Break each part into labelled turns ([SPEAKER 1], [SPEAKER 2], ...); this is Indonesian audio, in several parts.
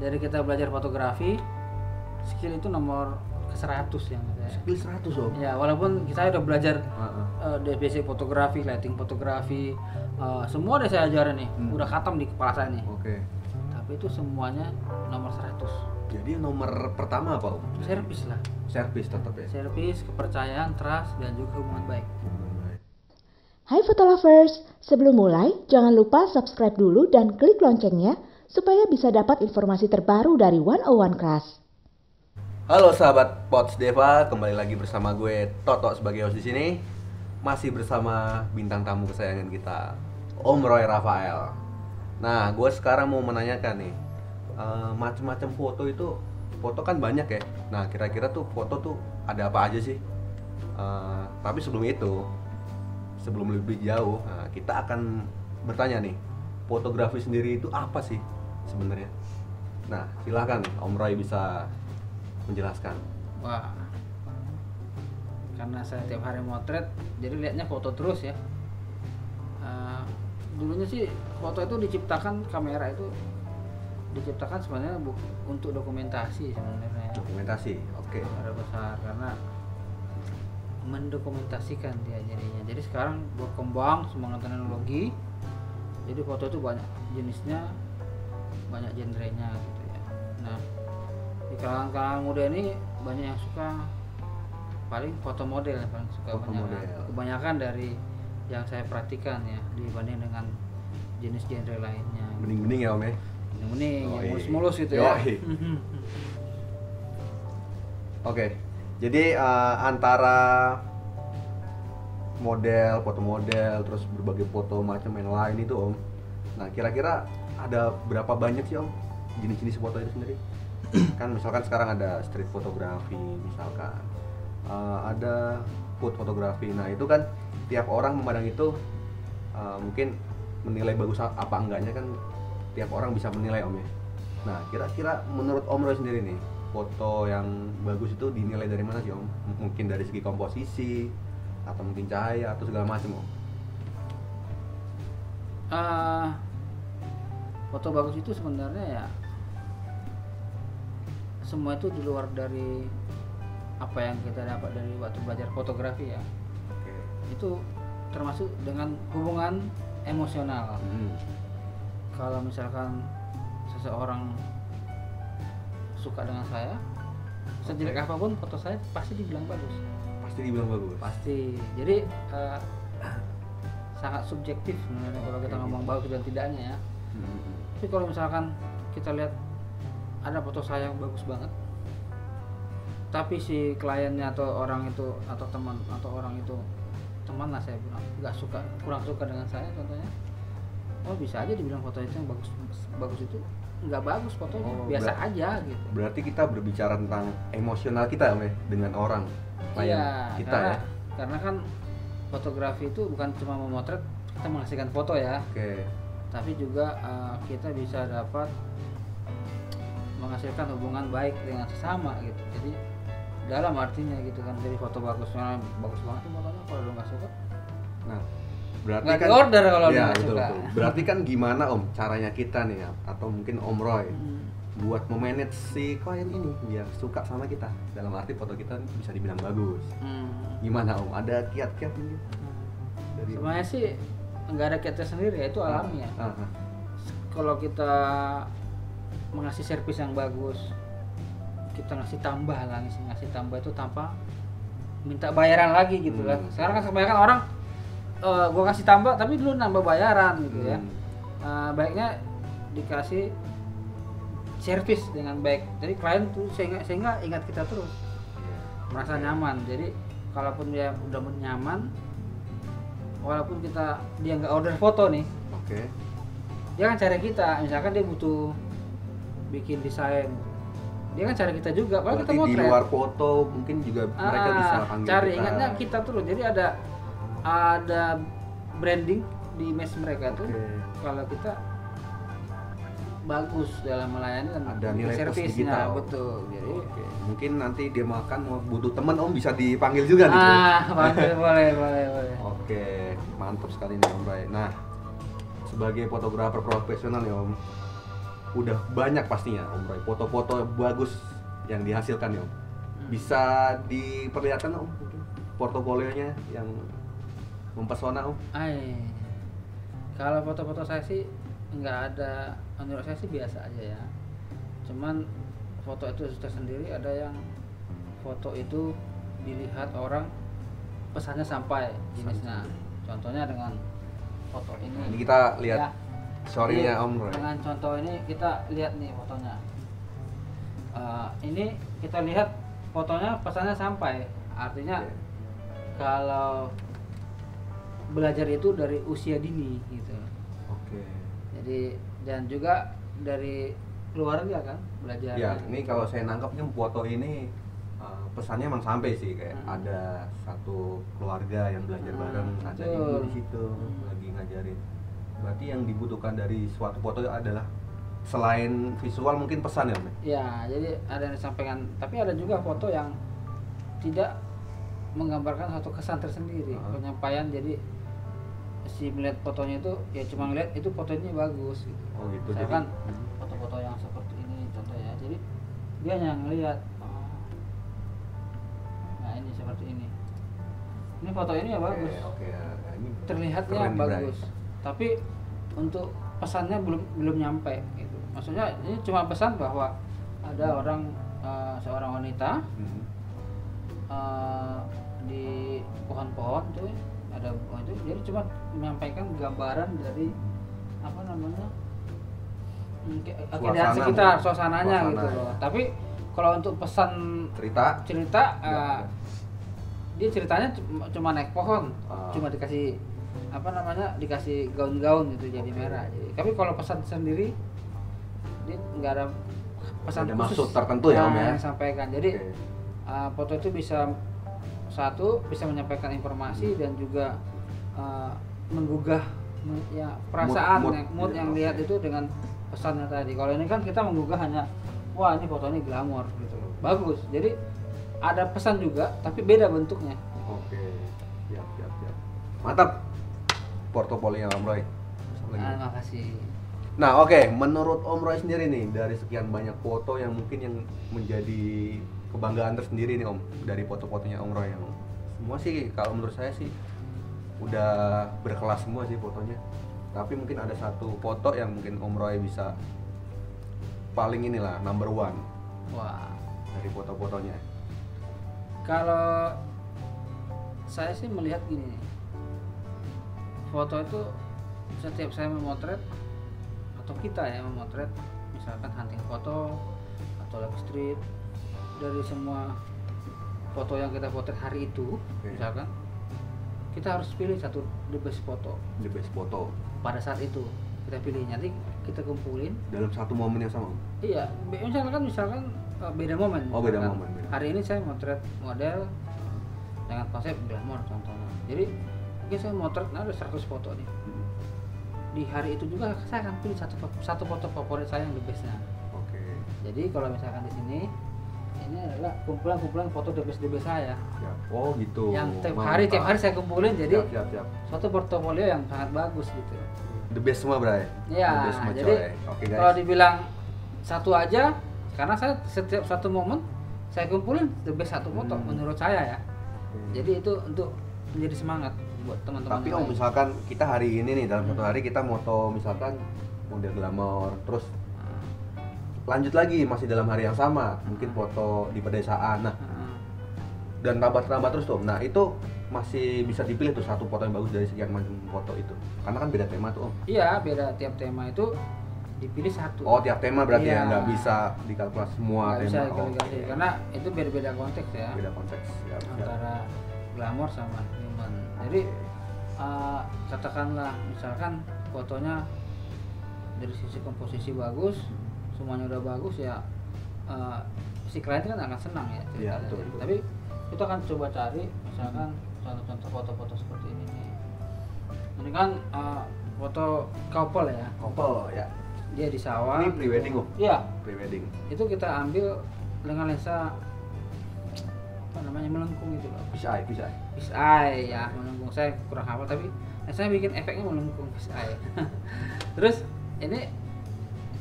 [SPEAKER 1] dari kita belajar fotografi, skill itu nomor ke-100 yang saya.
[SPEAKER 2] Skill 100 Om.
[SPEAKER 1] Ya, walaupun kita udah belajar basic fotografi, lighting fotografi, semua udah saya ajarin nih, udah khatam di kepala saya nih.
[SPEAKER 2] Oke.
[SPEAKER 1] Tapi itu semuanya nomor 100.
[SPEAKER 2] Jadi nomor pertama apa Om?
[SPEAKER 1] Servis lah.
[SPEAKER 2] Servis tetap ya.
[SPEAKER 1] Servis, kepercayaan, trust, dan juga hubungan baik.
[SPEAKER 3] Hai Foto Lovers, sebelum mulai jangan lupa subscribe dulu dan klik loncengnya supaya bisa dapat informasi terbaru dari 101 Class.
[SPEAKER 2] Halo sahabat Pots Deva, kembali lagi bersama gue Toto sebagai host di sini. Masih bersama bintang tamu kesayangan kita, Om Roy Rafael. Nah, gue sekarang mau menanyakan nih, macam-macam foto itu, foto kan banyak ya. Nah, kira-kira tuh foto tuh ada apa aja sih? Tapi sebelum lebih jauh, kita akan bertanya nih, fotografi sendiri itu apa sih sebenarnya? Nah, silahkan Om Roy bisa menjelaskan.
[SPEAKER 1] Wah, karena saya tiap hari motret, jadi lihatnya foto terus ya. Dulunya sih foto itu diciptakan, kamera itu diciptakan sebenarnya untuk dokumentasi sebenarnya.
[SPEAKER 2] Dokumentasi, oke.
[SPEAKER 1] Kamera besar karena mendokumentasikan dia jadinya. Jadi sekarang berkembang semangat teknologi. Jadi foto itu banyak jenisnya, banyak genrenya gitu ya. Nah, di kalangan muda ini banyak yang suka paling foto model yang paling suka
[SPEAKER 2] Foto model.
[SPEAKER 1] kebanyakan dari yang saya perhatikan ya dibanding dengan jenis genre lainnya.
[SPEAKER 2] Bening-bening ya Om ya?
[SPEAKER 1] Bening-bening, yang
[SPEAKER 2] Yoi.
[SPEAKER 1] mulus-mulus gitu ya.
[SPEAKER 2] Yoi. Oke, jadi antara model, foto model, terus berbagai foto macam yang lain itu Om. Nah, kira-kira ada berapa banyak sih Om jenis-jenis foto itu sendiri? Kan misalkan sekarang ada street fotografi misalkan, ada food fotografi. Nah itu kan tiap orang memandang itu mungkin menilai bagus apa enggaknya kan tiap orang bisa menilai Om ya. Nah kira-kira menurut Om Roy sendiri nih, foto yang bagus itu dinilai dari mana sih Om? Mungkin dari segi komposisi atau mungkin cahaya atau segala macam Om?
[SPEAKER 1] Foto bagus itu sebenarnya ya semua itu di luar dari apa yang kita dapat dari waktu belajar fotografi ya.
[SPEAKER 2] Oke.
[SPEAKER 1] Itu termasuk dengan hubungan emosional. Kalau misalkan seseorang suka dengan saya, sejelek apapun foto saya pasti dibilang bagus.
[SPEAKER 2] Pasti dibilang bagus.
[SPEAKER 1] Pasti. Jadi sangat subjektif sebenarnya kalau kita ngomong bagus dan tidaknya ya. Tapi kalau misalkan kita lihat ada foto saya yang bagus banget, tapi si kliennya atau orang itu atau teman atau orang itu teman lah saya bilang nggak suka, kurang suka dengan saya contohnya, bisa aja dibilang foto itu yang bagus itu nggak bagus, fotonya biasa aja gitu.
[SPEAKER 2] Berarti kita berbicara tentang emosional kita Om ya dengan orang klien kita
[SPEAKER 1] karena,
[SPEAKER 2] ya.
[SPEAKER 1] Karena kan fotografi itu bukan cuma memotret, kita menghasilkan foto ya.
[SPEAKER 2] Oke.
[SPEAKER 1] Tapi juga kita bisa dapat menghasilkan hubungan baik dengan sesama gitu. Jadi dalam artinya gitu kan, dari foto bagusnya bagus banget tuh fotonya, kalau lu nggak suka
[SPEAKER 2] Nah, berarti
[SPEAKER 1] nggak
[SPEAKER 2] kan
[SPEAKER 1] diorder kalau lu
[SPEAKER 2] ya,
[SPEAKER 1] nggak
[SPEAKER 2] betul,
[SPEAKER 1] suka.
[SPEAKER 2] betul. Berarti kan gimana Om caranya kita nih ya, atau mungkin Om Roy buat memanage si klien ini biar suka sama kita, dalam arti foto kita bisa dibilang bagus. Gimana Om? Ada kiat-kiat mungkin? Dari
[SPEAKER 1] Sebenarnya sih nggak ada kiatnya sendiri ya, itu alami ya. Kalau kita mengasih servis yang bagus, kita ngasih tambah lah, ngasih tambah itu tanpa minta bayaran lagi gitu lah. Sekarang kan kebanyakan orang gua kasih tambah tapi dulu nambah bayaran gitu ya. Baiknya dikasih servis dengan baik, jadi klien tuh sehingga ingat kita terus, merasa nyaman. Jadi kalaupun dia udah nyaman, walaupun dia nggak order foto nih, dia kan cari kita. Misalkan dia butuh bikin desain, dia kan cari kita juga. Kalau kita motret
[SPEAKER 2] di luar foto mungkin juga mereka bisa panggil
[SPEAKER 1] cari
[SPEAKER 2] kita.
[SPEAKER 1] ingatnya kita terus. Jadi ada branding di image mereka tuh. Kalau kita bagus dalam melayani dan
[SPEAKER 2] ada nilai
[SPEAKER 1] servisnya
[SPEAKER 2] digital.
[SPEAKER 1] betul. Jadi
[SPEAKER 2] mungkin nanti dia makan mau butuh teman Om bisa dipanggil juga nih.
[SPEAKER 1] boleh.
[SPEAKER 2] Oke, mantap sekali nih Om Roy. Nah, sebagai fotografer profesional ya Om, udah banyak pastinya Om Roy foto-foto bagus yang dihasilkan ya Om. Bisa diperlihatkan Om mungkin portofolionya yang mempesona Om.
[SPEAKER 1] Kalau foto-foto saya sih nggak ada, menurut saya sih biasa aja ya. Cuman foto itu tersendiri, ada yang foto itu dilihat orang pesannya sampai jenisnya. Contohnya dengan foto ini.
[SPEAKER 2] Ini kita lihat
[SPEAKER 1] ya,
[SPEAKER 2] story-nya Om Roy.
[SPEAKER 1] Dengan contoh ini kita lihat nih fotonya. Ini kita lihat fotonya pesannya sampai. Artinya kalau belajar itu dari usia dini gitu. Jadi dan juga dari keluarga kan belajar.
[SPEAKER 2] Ya, ini kalau saya nangkap nih foto ini pesannya emang sampai sih, kayak ada satu keluarga yang belajar bareng, ada ibu di situ lagi ngajarin. Berarti yang dibutuhkan dari suatu foto adalah selain visual mungkin pesan ya Om?
[SPEAKER 1] Ya, jadi ada yang disampaikan, tapi ada juga foto yang tidak menggambarkan satu kesan tersendiri, penyampaian. Jadi si melihat fotonya itu ya cuma ngeliat itu fotonya bagus gitu.
[SPEAKER 2] Oh gitu.
[SPEAKER 1] Misalkan foto-foto yang seperti ini contoh ya. Jadi dia hanya ngelihat nah ini seperti ini. Ini foto ini ya bagus.
[SPEAKER 2] Ini
[SPEAKER 1] terlihatnya bagus. Tapi untuk pesannya belum nyampe gitu. Maksudnya ini cuma pesan bahwa ada orang seorang wanita di pohon-pohon tuh ada itu, jadi cuma menyampaikan gambaran dari apa namanya keindahan sekitar, suasananya gitu loh. Tapi kalau untuk pesan cerita dia ceritanya cuma naik pohon, cuma dikasih apa namanya dikasih gaun-gaun gitu jadi merah. Jadi, tapi kalau pesan sendiri dia nggak ada pesan
[SPEAKER 2] ada
[SPEAKER 1] khusus
[SPEAKER 2] maksud tertentu ya Om ya
[SPEAKER 1] yang disampaikan. Jadi foto itu bisa menyampaikan informasi dan juga menggugah ya perasaan mood yang lihat itu dengan pesannya tadi. Kalau ini kan kita menggugah hanya wah ini foto ini glamor gitu bagus, jadi ada pesan juga tapi beda bentuknya.
[SPEAKER 2] Siap mantap portofolio Om Roy.
[SPEAKER 1] Makasih.
[SPEAKER 2] Nah menurut Om Roy sendiri nih, dari sekian banyak foto yang mungkin yang menjadi kebanggaan tersendiri nih Om dari foto-fotonya Om Roy, yang semua sih kalau menurut saya sih udah berkelas semua sih fotonya. Tapi mungkin ada satu foto yang mungkin Om Roy bisa paling inilah number one.
[SPEAKER 1] Wah,
[SPEAKER 2] dari foto-fotonya.
[SPEAKER 1] Kalau saya sih melihat gini, foto itu setiap saya memotret atau kita ya memotret, misalkan hunting foto atau live street, dari semua foto yang kita potret hari itu, misalkan kita harus pilih satu the best foto pada saat itu kita pilih, nanti kita kumpulin
[SPEAKER 2] dalam satu momen yang sama.
[SPEAKER 1] Iya, misalkan beda momen.
[SPEAKER 2] Beda momen.
[SPEAKER 1] Hari ini saya motret model dengan konsep glamour contohnya, jadi mungkin saya motret ada 100 foto nih. Di hari itu juga saya akan pilih satu foto favorit saya yang the bestnya. Jadi kalau misalkan di sini ini adalah kumpulan foto the best saya.
[SPEAKER 2] Oh gitu.
[SPEAKER 1] Yang tiap hari saya kumpulin, jadi
[SPEAKER 2] siap.
[SPEAKER 1] suatu portofolio yang sangat bagus gitu.
[SPEAKER 2] The best semua, Bray.
[SPEAKER 1] Iya. Jadi kalau dibilang satu aja, karena saya setiap satu momen saya kumpulin the best satu foto menurut saya ya. Jadi itu untuk menjadi semangat buat teman-teman.
[SPEAKER 2] Tapi misalkan kita hari ini nih dalam satu hari kita moto misalkan model glamour, terus lanjut lagi masih dalam hari yang sama, mungkin foto di pedesaan, dan tambah terus tuh. Nah itu masih bisa dipilih tuh satu foto yang bagus dari sekian macam foto itu, karena kan beda tema tuh Om.
[SPEAKER 1] Iya beda, tiap tema itu dipilih satu.
[SPEAKER 2] Oh tiap tema berarti ya, nggak bisa dikalkulasi semua
[SPEAKER 1] nggak
[SPEAKER 2] tema.
[SPEAKER 1] Bisa okay. Karena itu beda-beda konteks ya.
[SPEAKER 2] Beda konteks.
[SPEAKER 1] Antara glamour sama human. Jadi katakanlah misalkan fotonya dari sisi komposisi bagus, semuanya udah bagus ya, si klien kan akan senang ya.
[SPEAKER 2] Iya betul.
[SPEAKER 1] Tapi kita akan coba cari misalkan contoh-contoh foto-foto seperti ini nih. Ini kan foto couple ya.
[SPEAKER 2] Couple ya.
[SPEAKER 1] Dia di sawah.
[SPEAKER 2] Ini pre-wedding Om?
[SPEAKER 1] Iya.
[SPEAKER 2] Pre-wedding.
[SPEAKER 1] Itu kita ambil dengan lensa apa namanya melengkung itu loh. Fish eye ya, melengkung. Saya kurang hafal tapi saya bikin efeknya melengkung fish eye. Terus ini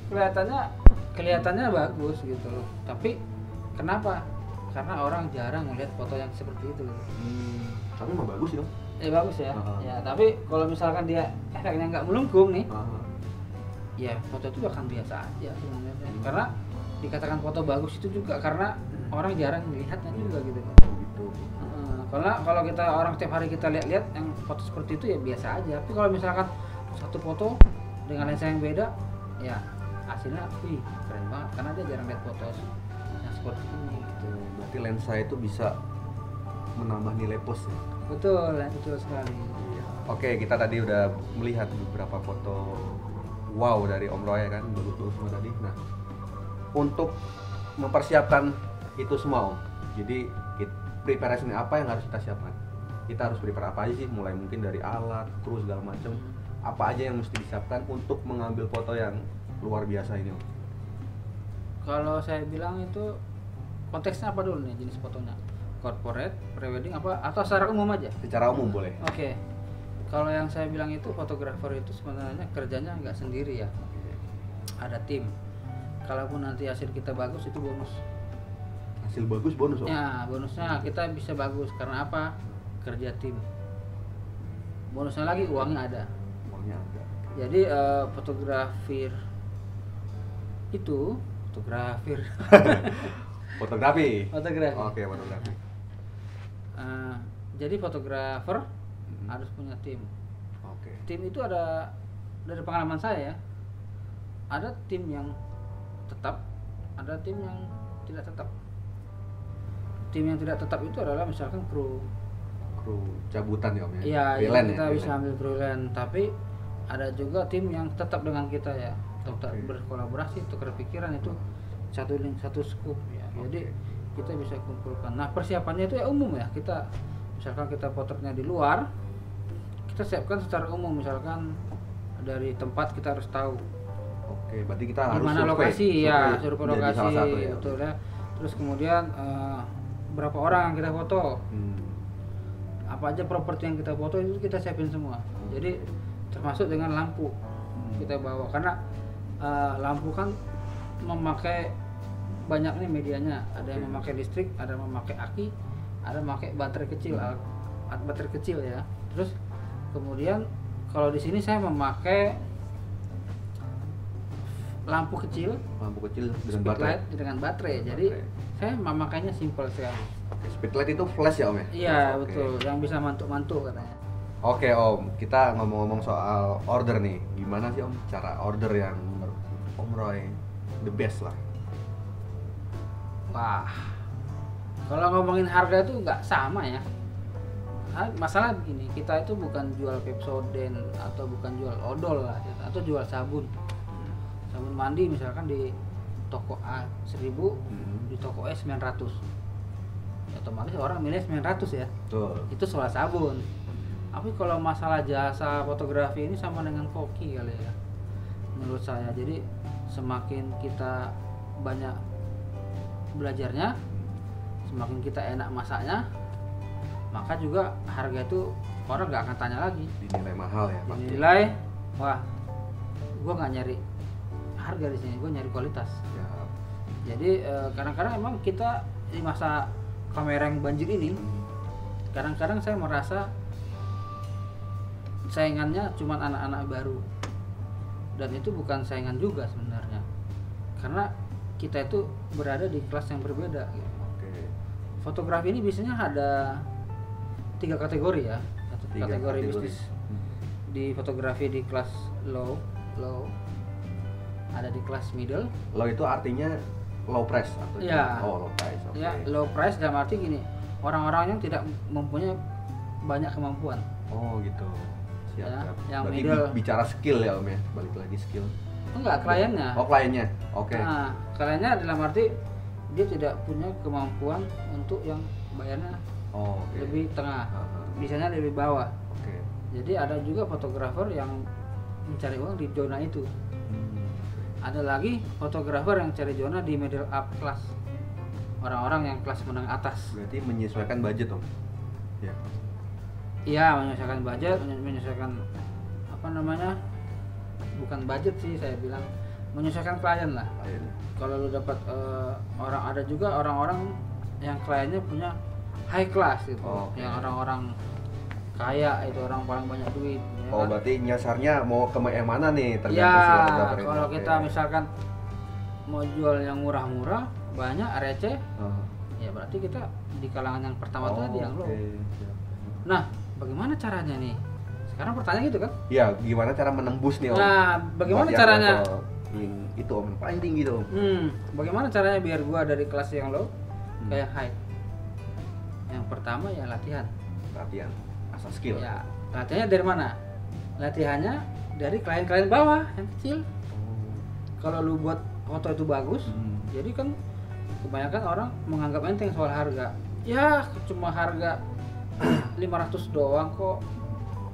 [SPEAKER 1] kelihatannya bagus gitu loh. Tapi kenapa? Karena orang jarang melihat foto yang seperti itu.
[SPEAKER 2] Tapi mah bagus dong.
[SPEAKER 1] Bagus ya. Ya, tapi kalau misalkan dia efeknya nggak melengkung nih, ya foto itu akan biasa aja sebenarnya. Karena dikatakan foto bagus itu juga karena orang jarang melihatnya juga gitu. Karena kalau kita orang setiap hari kita lihat yang foto seperti itu ya biasa aja. Tapi kalau misalkan satu foto dengan lensa yang beda, ya hasilnya keren banget karena dia jarang lihat foto yang seperti ini gitu.
[SPEAKER 2] Berarti lensa itu bisa menambah nilai pos ya?
[SPEAKER 1] Betul sekali.
[SPEAKER 2] Oke, kita tadi udah melihat beberapa foto wow dari Om Roy kan, bagus-bagus semua tadi. Nah, untuk mempersiapkan itu semua Om, jadi preparation apa yang harus kita siapkan? Kita harus prepare apa aja sih? Mulai mungkin dari alat, kru segala macam. Apa aja yang mesti disiapkan untuk mengambil foto yang luar biasa ini Om?
[SPEAKER 1] Kalau saya bilang itu konteksnya apa dulu nih jenis fotonya? Corporate, prewedding apa atau secara umum aja?
[SPEAKER 2] Secara umum boleh.
[SPEAKER 1] Oke. Kalau yang saya bilang itu fotografer itu sebenarnya kerjanya nggak sendiri ya. Ada tim. Kalaupun nanti hasil kita bagus itu bonus.
[SPEAKER 2] Hasil bagus bonus Om?
[SPEAKER 1] Ya, bonusnya kita bisa bagus karena apa? Kerja tim. Bonusnya lagi uangnya ada.
[SPEAKER 2] Uangnya ada.
[SPEAKER 1] Jadi fotografi.
[SPEAKER 2] Fotografi.
[SPEAKER 1] Oke,
[SPEAKER 2] fotografi.
[SPEAKER 1] Jadi fotografer harus punya tim.
[SPEAKER 2] Oke.
[SPEAKER 1] Tim itu ada dari pengalaman saya ya. Ada tim yang tetap, ada tim yang tidak tetap. Tim yang tidak tetap itu adalah misalkan kru
[SPEAKER 2] cabutan ya Om ya?
[SPEAKER 1] Iya,
[SPEAKER 2] freelance
[SPEAKER 1] kita
[SPEAKER 2] ya,
[SPEAKER 1] bisa ambil freelance. Tapi ada juga tim yang tetap dengan kita ya, tetap berkolaborasi, tukar pikiran itu satu scoop ya. Jadi kita bisa kumpulkan. Nah, persiapannya itu ya umum ya. Kita misalkan kita potretnya di luar, kita siapkan secara umum. Misalkan dari tempat kita harus tahu.
[SPEAKER 2] Oke, berarti kita harus
[SPEAKER 1] di mana lokasi ya, survei lokasi
[SPEAKER 2] ya.
[SPEAKER 1] betul ya. Terus kemudian berapa orang yang kita foto. Apa aja properti yang kita foto itu kita siapin semua. Jadi termasuk dengan lampu kita bawa karena lampu kan memakai banyak nih medianya. Ada yang memakai listrik, ada yang memakai aki, ada yang memakai baterai kecil, ya. Terus kemudian kalau di sini saya memakai lampu kecil dengan baterai. Jadi saya memakainya simpel sekali.
[SPEAKER 2] Speedlight itu flash ya Om ya?
[SPEAKER 1] Iya betul, yang bisa mantuk-mantuk katanya.
[SPEAKER 2] Oke Om, kita ngomong-ngomong soal order nih. Gimana sih Om cara order yang menurut Om Roy the best lah?
[SPEAKER 1] Wah, kalau ngomongin harga itu nggak sama ya. Masalah begini, kita itu bukan jual Pepsodent atau bukan jual odol lah, atau jual sabun mandi misalkan di toko A 1000, di toko E 900. Ya, otomatis orang milih 900 ya.
[SPEAKER 2] Betul.
[SPEAKER 1] Itu soal sabun. Tapi kalau masalah jasa fotografi ini sama dengan koki kali ya, menurut saya. Jadi semakin kita banyak belajarnya, semakin kita enak masaknya, maka juga harga itu orang nggak akan tanya lagi.
[SPEAKER 2] Dinilai mahal ya pasti.
[SPEAKER 1] Dinilai, wah, gua nggak nyari harga di sini, gua nyari kualitas.
[SPEAKER 2] Ya.
[SPEAKER 1] Jadi kadang-kadang emang kita di masa kamera yang banjir ini, kadang-kadang saya merasa saingannya cuma anak-anak baru, dan itu bukan saingan juga sebenarnya, karena kita itu berada di kelas yang berbeda gitu. Fotografi ini biasanya ada 3 kategori ya. Kategori bisnis di fotografi di kelas low, ada di kelas middle.
[SPEAKER 2] Low itu artinya low price atau
[SPEAKER 1] ya.
[SPEAKER 2] low price. Okay.
[SPEAKER 1] Ya, low price dalam arti gini, orang-orang yang tidak mempunyai banyak kemampuan.
[SPEAKER 2] Oh gitu. Siap,
[SPEAKER 1] ya,
[SPEAKER 2] siap.
[SPEAKER 1] Yang
[SPEAKER 2] berarti
[SPEAKER 1] middle
[SPEAKER 2] bicara skill ya Om ya, balik lagi skill.
[SPEAKER 1] Enggak, kliennya.
[SPEAKER 2] Oh, kliennya. Oke.
[SPEAKER 1] Nah, kliennya dalam arti dia tidak punya kemampuan untuk yang bayarnya lebih tengah, bisanya lebih bawah. Jadi ada juga fotografer yang mencari uang di zona itu. Ada lagi fotografer yang cari zona di middle up class, orang-orang yang kelas menengah atas.
[SPEAKER 2] Berarti menyesuaikan budget Om? Ya.
[SPEAKER 1] Iya, menyesuaikan budget, menyesuaikan apa namanya? Bukan budget sih saya bilang, menyesuaikan klien lah. Kalau lu dapat ada juga orang-orang yang kliennya punya high class gitu, yang orang-orang kaya, itu orang paling banyak duit. Ya kan?
[SPEAKER 2] Berarti nyasarnya mau ke yang mana nih? Tergantung
[SPEAKER 1] ya,
[SPEAKER 2] fotografer.
[SPEAKER 1] kalau kita misalkan mau jual yang murah-murah, banyak receh, ya berarti kita di kalangan yang pertama tadi yang low. Nah, bagaimana caranya nih? Sekarang pertanyaan gitu kan?
[SPEAKER 2] Ya, gimana cara menembus nih Om?
[SPEAKER 1] Nah, bagaimana caranya?
[SPEAKER 2] Itu Om, yang paling tinggi tuh.
[SPEAKER 1] Bagaimana caranya biar gua dari kelas yang low ke yang high? Yang pertama ya latihan.
[SPEAKER 2] Latihan, asal skill.
[SPEAKER 1] Ya, latihannya dari mana? Latihannya dari klien-klien bawah yang kecil. Kalau lu buat foto itu bagus, jadi kan kebanyakan orang menganggap enteng soal harga. Ya, cuma harga 500 doang kok,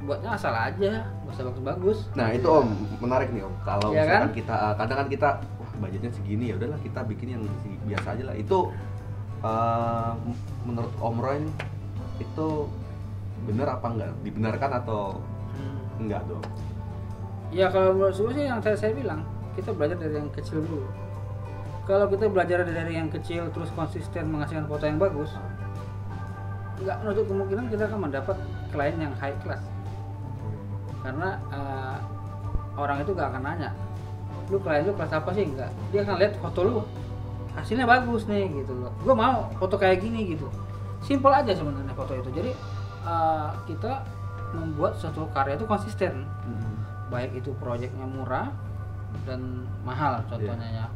[SPEAKER 1] buatnya asal aja, nggak usah bagus-bagus.
[SPEAKER 2] Nah itu Om, menarik nih Om. Kalau
[SPEAKER 1] ya
[SPEAKER 2] misalkan
[SPEAKER 1] kan?
[SPEAKER 2] kita kadang kan kita, wah budgetnya segini, ya udahlah kita bikin yang biasa aja lah. Itu menurut Om Roy itu benar apa enggak? Dibenarkan atau enggak dong?
[SPEAKER 1] Ya kalau menurut saya sih yang saya bilang, kita belajar dari yang kecil dulu. Kalau kita belajar dari yang kecil terus konsisten menghasilkan foto yang bagus, nggak menutup kemungkinan kita akan mendapat klien yang high class. Karena orang itu nggak akan nanya, lu klien lu kelas apa sih, enggak. Dia akan lihat foto lu, hasilnya bagus nih gitu loh. Gue mau foto kayak gini gitu. Simpel aja sebenarnya foto itu. Jadi kita membuat suatu karya itu konsisten. Baik itu proyeknya murah dan mahal contohnya ya.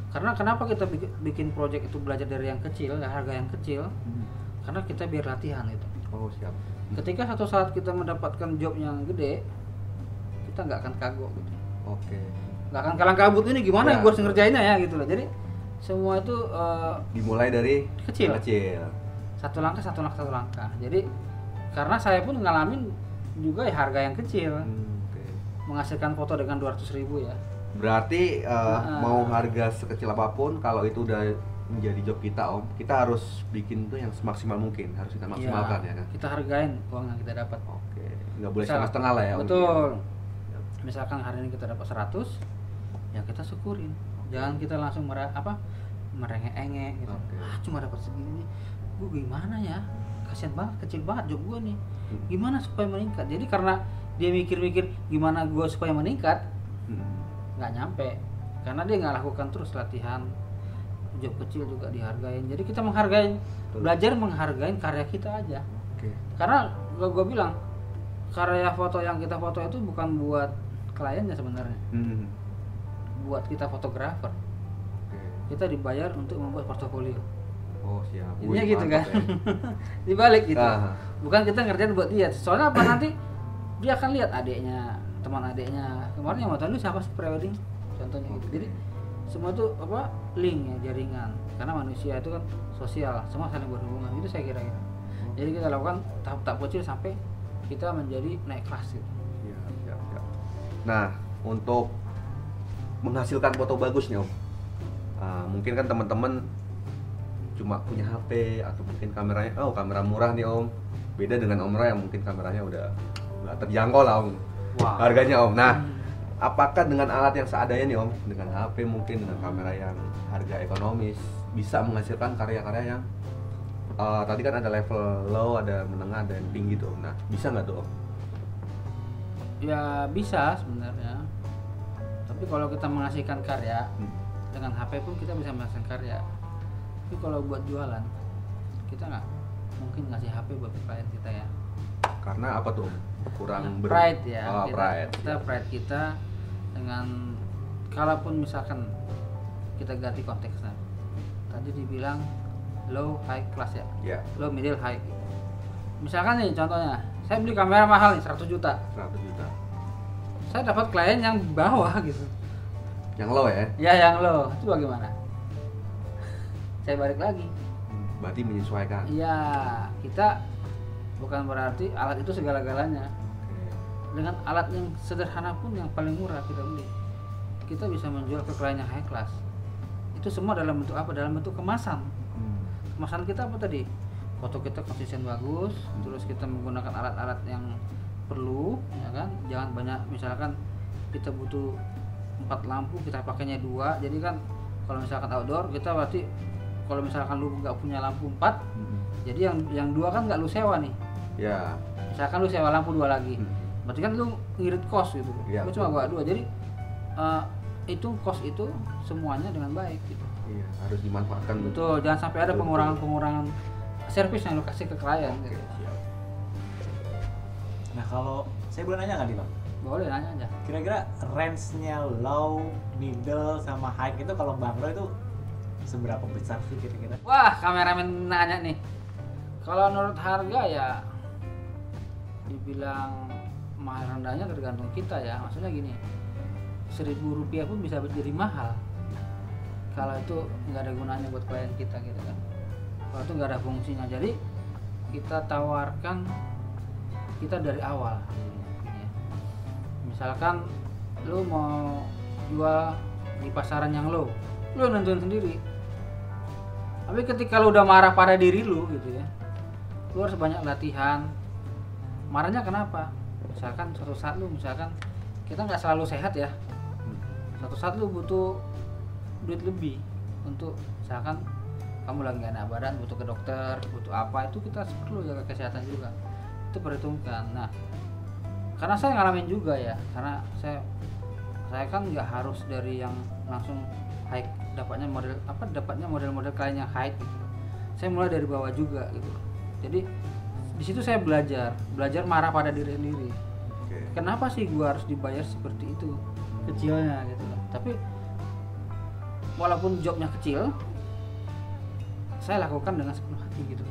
[SPEAKER 1] Karena kenapa kita bikin proyek itu belajar dari yang kecil, harga yang kecil? Karena kita biar latihan itu.
[SPEAKER 2] Oh siap.
[SPEAKER 1] Ketika satu saat kita mendapatkan job yang gede, kita nggak akan kagok gitu.
[SPEAKER 2] Oke.
[SPEAKER 1] Nggak akan kalang kabut, ini gimana ya, gue harus ngerjainnya ya gitu loh. Jadi semua itu
[SPEAKER 2] dimulai dari
[SPEAKER 1] kecil. Satu langkah. Jadi karena saya pun ngalamin juga ya harga yang kecil. Menghasilkan foto dengan 200.000 ya.
[SPEAKER 2] Berarti mau harga sekecil apapun, kalau itu udah menjadi job kita Om, kita harus bikin tuh yang semaksimal mungkin, harus kita maksimalkan ya kan?
[SPEAKER 1] Kita hargain uang yang kita dapat.
[SPEAKER 2] Oke, nggak boleh setengah-setengah lah ya Om.
[SPEAKER 1] Betul. Misalkan hari ini kita dapat 100, ya kita syukurin. Jangan kita langsung merengek-engek gitu. Cuma dapat segini nih, gue gimana ya? Kasian banget, kecil banget job gue nih. Gimana supaya meningkat? Jadi karena dia mikir-mikir gimana gue supaya meningkat, nggak nyampe. Karena dia nggak lakukan terus latihan. Job kecil juga dihargain. Jadi kita menghargai, belajar menghargai karya kita aja. Karena gue bilang karya foto yang kita foto itu bukan buat kliennya sebenarnya, buat kita fotografer. Kita dibayar untuk membuat portofolio.
[SPEAKER 2] Oh siap.
[SPEAKER 1] Intinya gitu kan. Ya. Dibalik gitu. Bukan kita ngerjain buat dia. Soalnya apa, nanti dia akan lihat adiknya, teman adiknya. Kemarin yang mau tahu siapa sih prewedding? Contohnya gitu. Jadi semua itu link ya, jaringan. Karena manusia itu kan sosial, semua saling berhubungan. Itu saya kira gitu. Jadi kita lakukan tahap-tahap kecil sampai kita menjadi naik kelas gitu.
[SPEAKER 2] Ya. Nah, untuk menghasilkan foto bagus nih Om, mungkin kan teman-teman cuma punya HP atau mungkin kameranya, kamera murah nih Om, beda dengan Om Roy yang mungkin kameranya udah nggak terjangkau lah Om. Harganya Om. Nah, apakah dengan alat yang seadanya nih Om, dengan HP mungkin dengan kamera yang harga ekonomis, bisa menghasilkan karya-karya yang tadi kan ada level low, ada menengah, ada yang tinggi tuh. Nah, bisa nggak tuh Om?
[SPEAKER 1] Ya bisa sebenarnya. Tapi kalau kita menghasilkan karya dengan HP pun kita bisa menghasilkan karya. Tapi kalau buat jualan, kita nggak mungkin ngasih HP buat klien kita ya.
[SPEAKER 2] Karena apa tuh? Kurang
[SPEAKER 1] pride ya.
[SPEAKER 2] Kita
[SPEAKER 1] pride kita dengan, kalaupun misalkan kita ganti konteksnya. Tadi dibilang low high class ya. Low middle high. Misalkan nih contohnya, saya beli kamera mahal nih 100 juta. Saya dapat klien yang bawah gitu.
[SPEAKER 2] Yang low ya?
[SPEAKER 1] Ya yang low. Itu bagaimana? Saya balik lagi.
[SPEAKER 2] Berarti menyesuaikan.
[SPEAKER 1] Iya, kita bukan berarti alat itu segala-galanya. Dengan alat yang sederhana pun yang paling murah kita beli, kita bisa menjual ke klien yang high class. Itu semua dalam bentuk apa? Dalam bentuk kemasan. Kemasan kita apa tadi? Foto kita konsisten bagus, terus kita menggunakan alat-alat yang perlu, ya kan? Jangan banyak, misalkan kita butuh 4 lampu kita pakainya 2, jadi kan kalau misalkan outdoor kita berarti kalau misalkan lu nggak punya lampu 4, jadi yang 2 kan nggak lu sewa nih.
[SPEAKER 2] Ya.
[SPEAKER 1] Misalkan lu sewa lampu 2 lagi, berarti kan lu ngirit kos gitu.
[SPEAKER 2] Ya,
[SPEAKER 1] Lu cuma bawa 2, jadi itu kos itu semuanya dengan baik gitu.
[SPEAKER 2] Iya, harus dimanfaatkan.
[SPEAKER 1] Betul, jangan sampai ada pengurangan servis yang lu kasih ke klien.
[SPEAKER 2] Oke,
[SPEAKER 1] Gitu.
[SPEAKER 2] siap.
[SPEAKER 4] Nah kalau saya boleh nanya nggak nih bang?
[SPEAKER 1] Boleh nanya aja.
[SPEAKER 4] Kira-kira range-nya low, middle, sama high itu kalau banglo itu seberapa besar sih kira-kira?
[SPEAKER 1] Wah, kameramen nanya nih. Kalau menurut harga ya dibilang mahal rendahnya tergantung kita ya. Maksudnya gini, 1.000 rupiah pun bisa jadi mahal kalau itu nggak ada gunanya buat klien kita gitu kan. Kalau itu nggak ada fungsinya, jadi kita tawarkan kita dari awal. Misalkan lu mau jual di pasaran yang lu nentuin sendiri. Tapi ketika lu udah marah pada diri lu gitu ya, lu harus banyak latihan. Marahnya kenapa? Misalkan suatu saat lu kita nggak selalu sehat ya. Suatu saat lu butuh duit lebih untuk misalkan kamu lagi gak enak badan, butuh ke dokter, butuh apa, itu kita perlu jaga kesehatan juga. Itu perhitungkan. Nah, karena saya ngalamin juga ya, karena saya kan nggak harus dari yang langsung high dapatnya model-model klien yang high gitu. Saya mulai dari bawah juga gitu. Jadi di situ saya belajar marah pada diri sendiri. Kenapa sih gua harus dibayar seperti itu kecilnya gitu. Tapi walaupun jobnya kecil, saya lakukan dengan sepenuh hati gitu.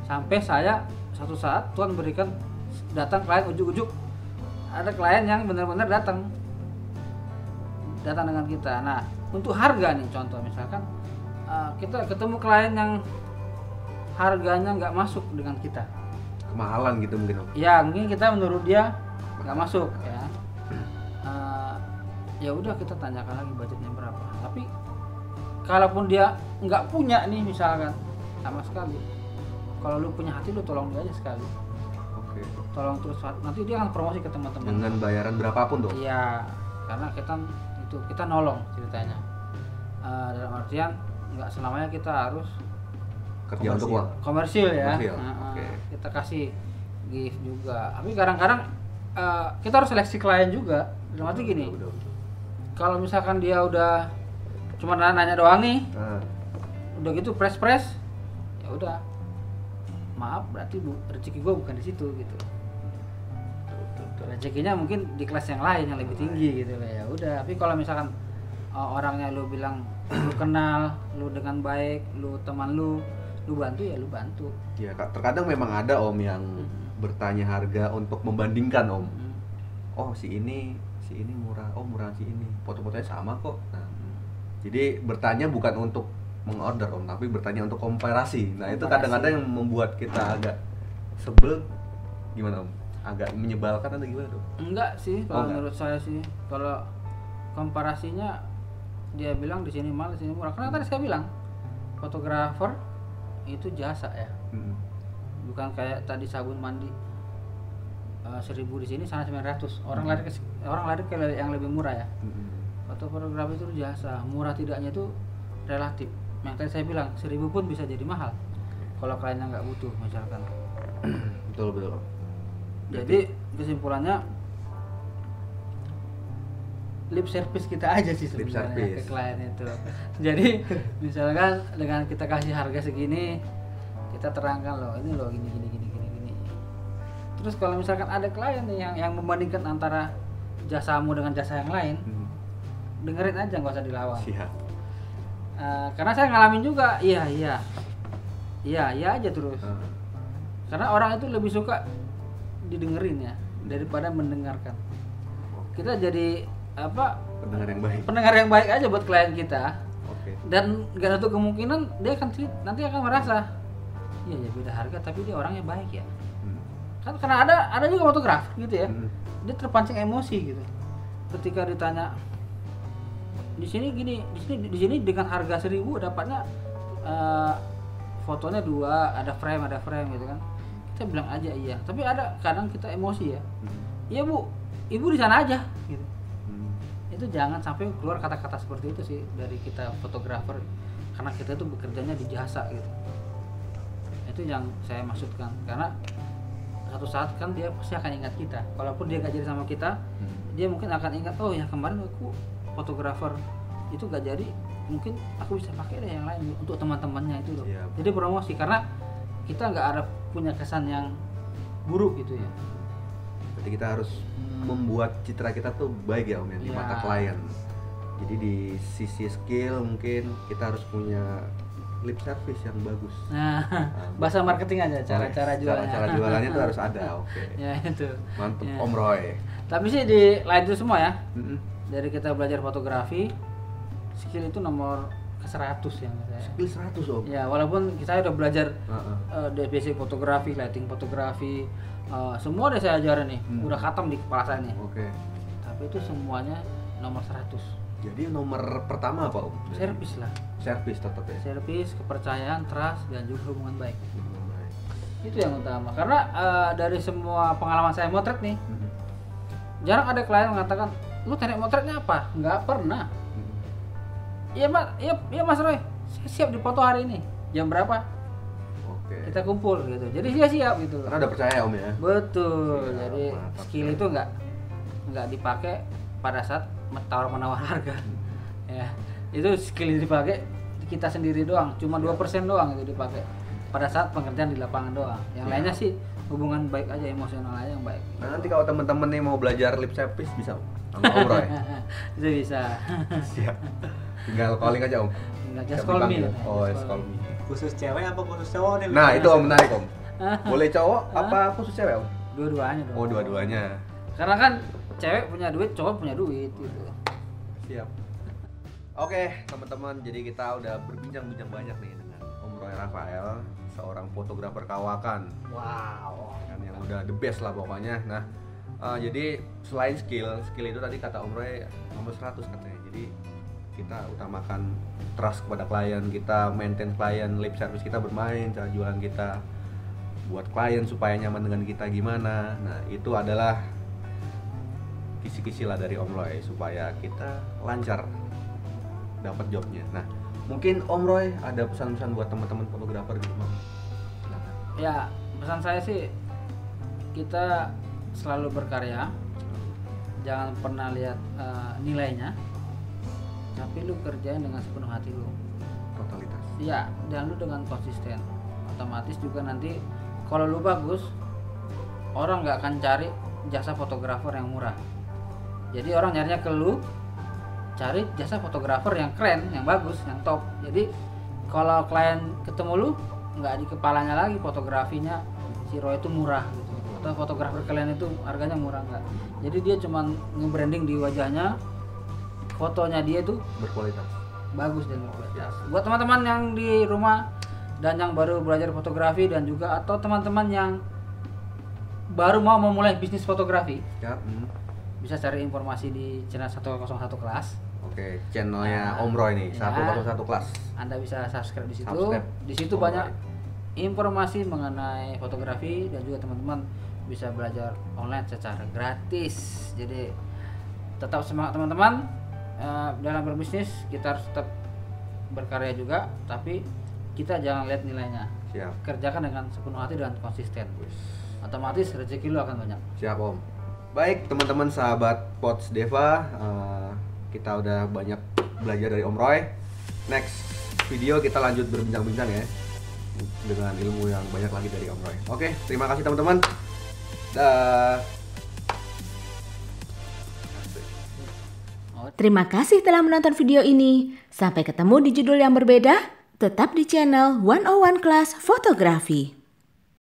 [SPEAKER 1] Sampai saya satu saat Tuhan berikan datang klien ujuk-ujuk, ada klien yang benar-benar datang dengan kita. Nah, untuk harga nih contoh misalkan kita ketemu klien yang harganya nggak masuk dengan kita,
[SPEAKER 2] Kemahalan gitu mungkin.
[SPEAKER 1] ya mungkin kita menurut dia nggak masuk ya. Ya udah kita tanyakan lagi budgetnya berapa. Tapi kalaupun dia nggak punya nih misalkan sama sekali, kalau lu punya hati lu tolong dia aja sekali.
[SPEAKER 2] Oke.
[SPEAKER 1] Tolong terus, nanti dia akan promosi ke teman-teman.
[SPEAKER 2] Dengan bayaran berapapun tuh.
[SPEAKER 1] Iya, karena kita nolong ceritanya. Dalam artian nggak selamanya kita harus
[SPEAKER 2] Kerja untuk uang.
[SPEAKER 1] komersil ya.
[SPEAKER 2] Komersil. Oke.
[SPEAKER 1] Kita kasih gift juga. Tapi kadang-kadang kita harus seleksi klien juga. Dalam arti gini,
[SPEAKER 2] Betul.
[SPEAKER 1] kalau misalkan dia udah cuma nanya doang nih,
[SPEAKER 2] Nah,
[SPEAKER 1] udah gitu press, ya udah, maaf berarti rezeki gua bukan di situ gitu. Rezekinya mungkin di kelas yang lain yang lebih tinggi gitu lah ya. Udah, tapi kalau misalkan orangnya lu bilang lu kenal, lu dengan baik, lu teman lu bantu ya lu bantu.
[SPEAKER 2] ya terkadang memang ada om yang bertanya harga untuk membandingkan om. Oh si ini murah, oh murah si ini, foto-fotonya sama kok. Nah, jadi bertanya bukan untuk mengorder om, tapi bertanya untuk komparasi. Nah itu kadang-kadang yang membuat kita agak sebel, gimana om? Agak menyebalkan atau gimana tuh?
[SPEAKER 1] Enggak sih, kalau
[SPEAKER 2] enggak?
[SPEAKER 1] menurut saya sih, kalau komparasinya dia bilang di sini mahal, di sini murah. Karena tadi saya bilang fotografer itu jasa ya, bukan kayak tadi sabun mandi 1.000 di sini, sana 900. Orang lari ke yang lebih murah ya. Fotografer itu jasa, murah tidaknya itu relatif. Yang tadi saya bilang 1.000 pun bisa jadi mahal kalau kliennya nggak butuh misalkan.
[SPEAKER 2] Betul.
[SPEAKER 1] Jadi kesimpulannya lip service kita aja sih sebenarnya ke klien itu. Jadi misalkan dengan kita kasih harga segini, kita terangkan loh, ini loh gini. Terus kalau misalkan ada klien nih yang membandingkan antara jasamu dengan jasa yang lain, dengerin aja, nggak usah dilawan.
[SPEAKER 2] Siap.
[SPEAKER 1] Karena saya ngalamin juga, iya aja terus. Karena orang itu lebih suka didengerin ya daripada mendengarkan. Kita jadi pendengar yang baik aja buat klien kita.
[SPEAKER 2] Oke.
[SPEAKER 1] Dan gak ada kemungkinan dia nanti akan merasa iya ya beda harga tapi dia orangnya baik ya. Kan karena ada juga fotografer gitu ya. Dia terpancing emosi gitu. Ketika ditanya di sini dengan harga 1.000 dapatnya fotonya 2, ada frame gitu kan. Kita bilang aja iya, tapi ada kadang kita emosi ya. Iya Bu, Ibu di sana aja gitu. Itu itu jangan sampai keluar kata-kata seperti itu sih dari kita fotografer, karena kita itu bekerjanya di jasa gitu. Itu yang saya maksudkan, karena satu saat kan dia pasti akan ingat kita, walaupun dia gak jadi sama kita, dia mungkin akan ingat, oh ya kemarin aku fotografer itu gak jadi, mungkin aku bisa pakai deh yang lain untuk teman-temannya itu loh. Jadi promosi, karena kita nggak ada punya kesan yang buruk gitu ya.
[SPEAKER 2] Berarti kita harus membuat citra kita tuh baik ya Om ya, di mata klien. Jadi di sisi skill mungkin kita harus punya lip service yang bagus.
[SPEAKER 1] Nah, bahasa marketing aja, cara-cara jualannya.
[SPEAKER 2] Cara jualannya tuh harus ada, oke.
[SPEAKER 1] Ya itu.
[SPEAKER 2] Mantap
[SPEAKER 1] ya.
[SPEAKER 2] Om Roy.
[SPEAKER 1] Tapi sih di lain itu semua ya. Dari kita belajar fotografi, skill itu nomor ke 100 ya saya.
[SPEAKER 2] Skill 100 Om.
[SPEAKER 1] Ya, walaupun kita udah belajar basic fotografi, lighting fotografi, semua udah saya ajarin nih, udah khatam di kepala saya nih.
[SPEAKER 2] Oke.
[SPEAKER 1] Tapi itu semuanya nomor 100.
[SPEAKER 2] Jadi nomor pertama apa Om?
[SPEAKER 1] Servis lah.
[SPEAKER 2] Servis tetap ya.
[SPEAKER 1] Servis, kepercayaan, trust, dan juga hubungan baik. Itu yang utama. Karena dari semua pengalaman saya motret nih, jarang ada klien mengatakan, lu teknik motretnya apa? Nggak pernah. Iya Mas Roy, saya siap dipoto hari ini. Jam berapa?
[SPEAKER 2] Oke.
[SPEAKER 1] Kita kumpul gitu. Jadi dia siap gitu.
[SPEAKER 2] Karena udah percaya Om ya.
[SPEAKER 1] Betul.
[SPEAKER 2] Ya,
[SPEAKER 1] jadi
[SPEAKER 2] mantap,
[SPEAKER 1] skill itu nggak dipakai pada saat tawar menawar harga. Ya, itu skill yang dipakai kita sendiri doang. Cuma 2% doang itu dipakai pada saat pengerjaan di lapangan doang. Yang lainnya sih hubungan baik aja, emosional aja yang baik.
[SPEAKER 2] Nah, nanti kalau teman-teman nih mau belajar lip service bisa sama Om Roy.
[SPEAKER 1] Itu bisa.
[SPEAKER 2] Siap. Tinggal calling aja Om.
[SPEAKER 1] Tinggal just call me.
[SPEAKER 2] Oh, just call me.
[SPEAKER 4] Khusus cewek apa khusus cowok nih?
[SPEAKER 2] Nah, itu Om menarik Om. Boleh cowok apa khusus cewek Om?
[SPEAKER 1] Dua-duanya dong.
[SPEAKER 2] Oh, dua-duanya.
[SPEAKER 1] Karena kan cewek punya duit, cowok punya duit gitu.
[SPEAKER 2] Siap. Oke, teman-teman, jadi kita udah berbincang-bincang banyak nih dengan Om Roy Rafael, seorang fotografer kawakan.
[SPEAKER 1] Wow.
[SPEAKER 2] Kan yang udah the best lah pokoknya. Nah, jadi selain skill itu tadi kata Om Roy nomor 100 katanya. Jadi kita utamakan trust kepada klien, kita maintain klien, lip service kita bermain, cara jualan kita buat klien supaya nyaman dengan kita gimana. Nah, itu adalah kisi-kisi lah dari Om Roy supaya kita lancar dapat jobnya. Nah, mungkin Om Roy ada pesan-pesan buat teman-teman fotografer di rumah.
[SPEAKER 1] Ya, pesan saya sih kita selalu berkarya, jangan pernah lihat nilainya, tapi lu kerjain dengan sepenuh hati lu.
[SPEAKER 2] Totalitas.
[SPEAKER 1] Iya, dan lu dengan konsisten. Otomatis juga nanti kalau lu bagus, orang nggak akan cari jasa fotografer yang murah. Jadi orang nyarinya ke lu, cari jasa fotografer yang keren, yang bagus, yang top. Jadi kalau klien ketemu lu, nggak di kepalanya lagi fotografinya si Roy itu murah gitu. Atau fotografer kalian itu harganya murah, nggak. Jadi dia cuma nge-branding di wajahnya, fotonya dia itu
[SPEAKER 2] Berkualitas.
[SPEAKER 1] bagus dan berkualitas. Buat teman-teman yang di rumah dan yang baru belajar fotografi dan juga atau teman-teman yang baru mau memulai bisnis fotografi,
[SPEAKER 2] Ya.
[SPEAKER 1] bisa cari informasi di channel 101 kelas.
[SPEAKER 2] Oke, channelnya Om Roy nih, 101 kelas.
[SPEAKER 1] Anda bisa subscribe di situ.
[SPEAKER 2] Subscribe
[SPEAKER 1] Di situ
[SPEAKER 2] Om
[SPEAKER 1] banyak
[SPEAKER 2] Roy.
[SPEAKER 1] informasi mengenai fotografi dan juga teman-teman bisa belajar online secara gratis. Jadi tetap semangat teman-teman. Dalam berbisnis kita harus tetap berkarya juga, tapi kita jangan lihat nilainya.
[SPEAKER 2] Siap.
[SPEAKER 1] Kerjakan dengan sepenuh hati dan konsisten. Otomatis rezeki lu akan banyak.
[SPEAKER 2] Siap Om. Baik teman-teman sahabat Pots Deva, kita udah banyak belajar dari Om Roy. Next video kita lanjut berbincang-bincang ya dengan ilmu yang banyak lagi dari Om Roy. Oke, terima kasih teman-teman.
[SPEAKER 3] Terima kasih telah menonton video ini. Sampai ketemu di judul yang berbeda. Tetap di channel 101 Class Fotografi.